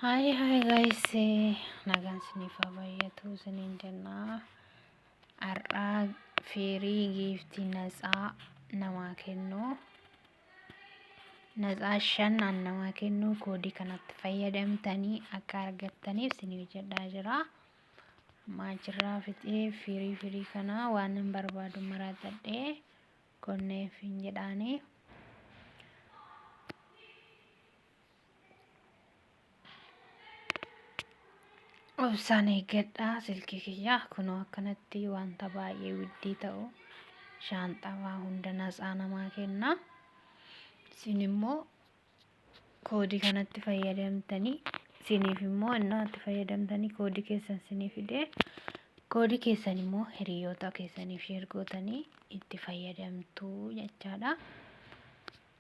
Hi guys, nagaan isiniif haa baay'atu isiniin jennaa. Har'aa firii giiftii natsaa namaa kennu. Natsaa 5 namaa kennu koodii kanatti fayyadamtanii akka argattaniif isiniif jedhaa jira. Maachirraa fixee firii kana waan hin barbaadu maratadhee konneef hin jedhaanii. Obsaan eeggadhaa silkii kiyyaa kunoo akkanatti wanta baay'ee widdii ta'u shaanxaa hunda natsaa namaa kenna. Isin immoo koodii kanatti fayyadamtanii isiniif immoo innatti fayyadamtanii koodii keessan isinii fidee koodii keessan immoo hiriyoota keessaniif sheer gootanii itti fayyadamtuu jechaadha.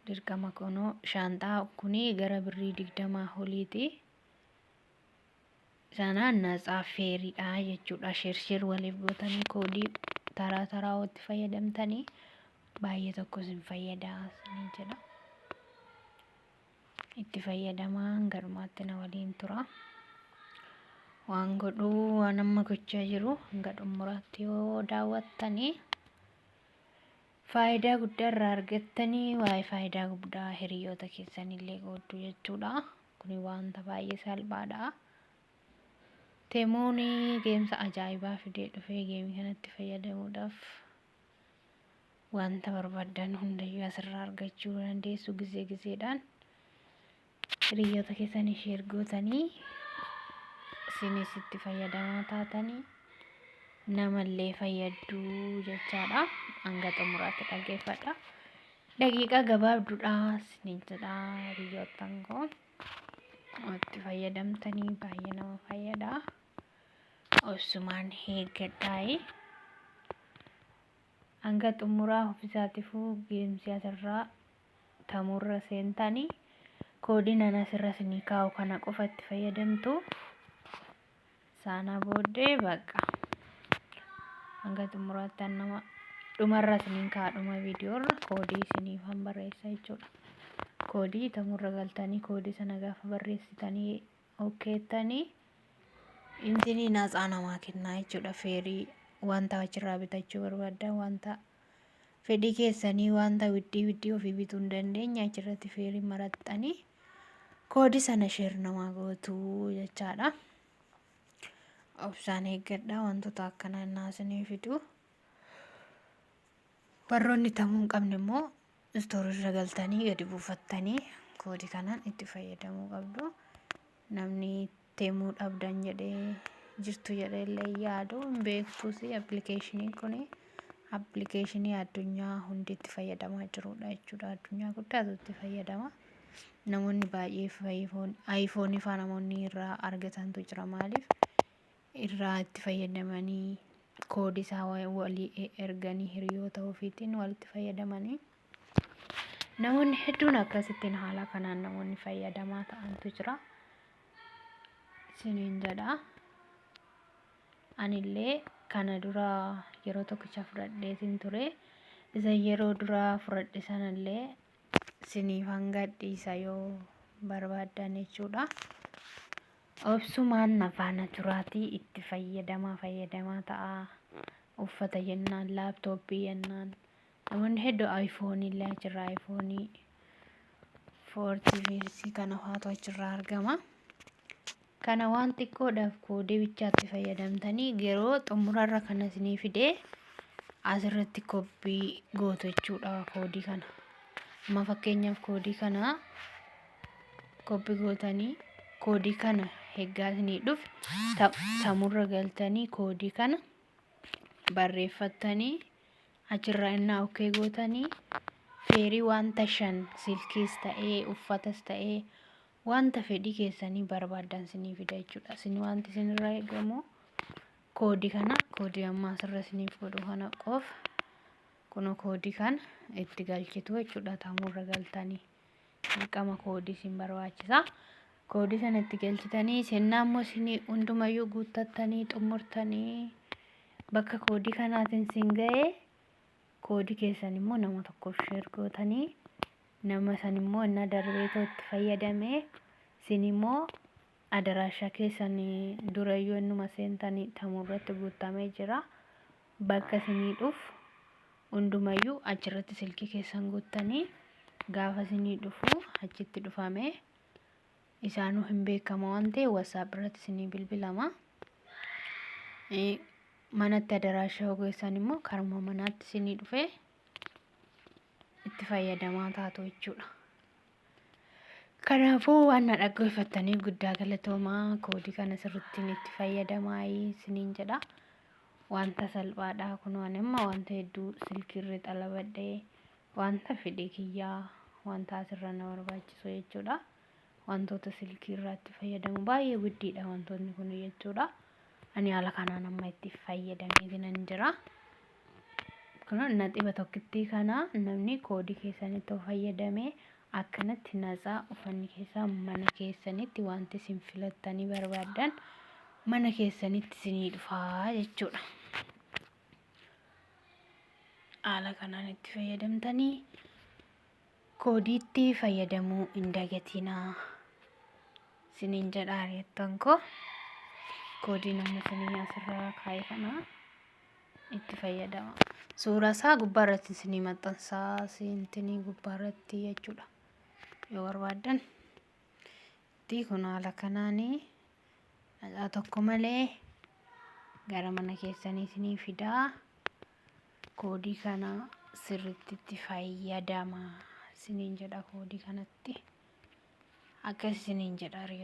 Dirqama kunoo shaanxaa kunii gara birrii 20 oliiti. Sanaan natsaa feeriidha jechuudha. Sheer waliif gootanii koodii taraa itti fayyadamtanii baay'ee tokko isin fayyadaa isiniin jedha. Itti fayyadamaa garumaatti na waliin tura. Waan godhuu waan amma gochaa jiru hanga xumuraatti yoo daawwattanii faayidaa guddaa irraa argattanii waa'ee faayidaa guddaa hiriyoota keessanillee qoodduu jechuudha. Kuni wanta baay'ee salphaadha. Teemuun geemsa ajaa'ibaa fidee dhufee geemii kanatti fayyadamuudhaaf wanta barbaadan hundayyuu asirraa argachuu dandeessu gizeedhaan. Hiriyoota keessanii sheer gootanii isinis itti fayyadamaa taatanii namallee fayyadduu jechaadha. Hanga xumuraatti dhaggeeffadha. Daqiiqaa gabaabduudha isiniin jedha hiriyootaan koo. Itti fayyadamtanii baay'ee nama fayyada. Obsumaan eeggadhaa. Hanga xumuraa ofiisaatifuu geemsi asirraa tamurra seentanii koodii asirra isinii kaa'u kana qofa itti fayyadamtu. Sana booddee baqa hanga xumuraatti nama dhumarra isiniin kaa'u dhuma viidiyoorra koodii isiniif barreessa jechuudha. Koodii tamurra galtanii koodii sana gaafa barreessitanii okkeettanii intinii natsaa namaa kennaa jechuudha. Feerii wanta achirraa bitachuu barbaadan wanta fedhii keessanii wanta widdii ofii bituu hin dandeenye achirratti feerii maraxxanii koodii sana sheer namaa gootuu jechaadha. Obsaan eeggadhaa wantoota akkanaa naasanii fidu. Warroonni tamuu hin qabne immoo istoorirra galtanii gadi buufattanii koodii kanaan itti fayyadamuu qabdu. Namni teemuu dhabdan jedhee jirtu jedheellee yaadu hin beektus appilikeeshiniin kun appilikeeshinii addunyaa hundi itti fayyadamaa jirudha jechuudha. Addunyaa guddaatu itti fayyadama. Namoonni baay'ee iPhone faa namoonni irraa argatantu jira. Maaliif irraa itti fayyadamanii koodii isaa walii erganii hiriyoota ofiitiin walitti fayyadamanii namoonni hedduun akkasittiin haala kanaan namoonni fayyadamaa ta'antu jira. Isiniin jedha. Anillee kana dura yeroo tokkicha fudhadheetiin ture. Isa yeroo dura fudhadhe sanallee isiniif hanga dhiisa yoo barbaadan jechuudha. Obsumaan nafaana turaatii itti fayyadamaa ta'a. Uffata jennaan laaptooppii jennaan namoonni hedduu iPhone illee achirraa iPhone 40 kana faatu achirraa argama. Kana waan xiqqoodhaaf koodii bichaatti fayyadamtanii yeroo xumurarra kana isinii fidee asirratti koppii gootu jechuudha koodii kana. Amma fakkeenyaaf koodii kana koppii gootanii koodii kana eeggaa isinii dhufe tamurra galtanii koodii kana barreeffattanii achirraa innaa okkee gootanii feerii wanta 5 silkiis ta'ee uffatas ta'ee wanta fedhii keessanii barbaadan isinii fida jechuudha. Isin wanti isinirraa eegamu koodii amma asirra isiniif godhu kana qofa kunoo koodii kana itti galchitu jechuudha. Tamurra galtanii dirqama koodii isin barbaachisa. Koodii sana itti galchitanii sennaa immoo isinii hundumayyuu guuttattanii xumurtanii bakka koodii kanaatiin isin ga'ee koodii keessan immoo nama tokkoof sheer gootanii nama san immoo inni darbeetoo itti fayyadamee isin immoo adaraasha keessanii durayyuu innuma seentanii tamurratti guutamee jira. Bakka isinii dhufu hundumayyuu achirratti silkii keessan guuttanii gaafa isinii dhufu achitti dhufame isaanuu hin beekama waan ta'e WhatsApp irratti isinii bilbilama. Manatti adaraasha ogeessan immoo karuma manaatti isinii dhufe itti fayyadamaa taatu jechuudha. Kanaafuu waan na dhaggeeffattanii guddaa galatoomaa. Koodii kana sirriitti itti fayyadamaa isiniin jedha. Wanta salphaadha kun waan amma wanta hedduu silkiirra xalabadhee wanta fedhii kiyyaa wanta asirra na barbaachisu jechuudha. Wantoota silkiirratti fayyadamu baay'ee guddiidha wantoonni kun jechuudha. Ani haala kanaan amma itti fayyadamee nan jira. Kun naxiba tokkittii kana namni koodii keessanitti fayyadamee akkanatti nasaa uffanni keessan mana keessanitti wanti isin filattanii barbaadan mana keessanitti isinii dhufaa jechuudha. Haala kanaan itti fayyadamtanii koodiitti fayyadamuu hin dagatinaa isiniin jedha hiriyoottan koo. Koodii nama isinii asirraa kaa'e kana itti fayyadama. Suuraa isaa gubbaarratti isinii maxxansaa seentinii gubbaarratti jechuudha. Yoo barbaadan itti kun haala kanaanii nagaa tokko malee gara mana keessanii isinii fidaa. Koodii kana sirriitti itti fayyadama isiniin jedha. Koodii kanatti akkas isiniin jedha hiriyoottan.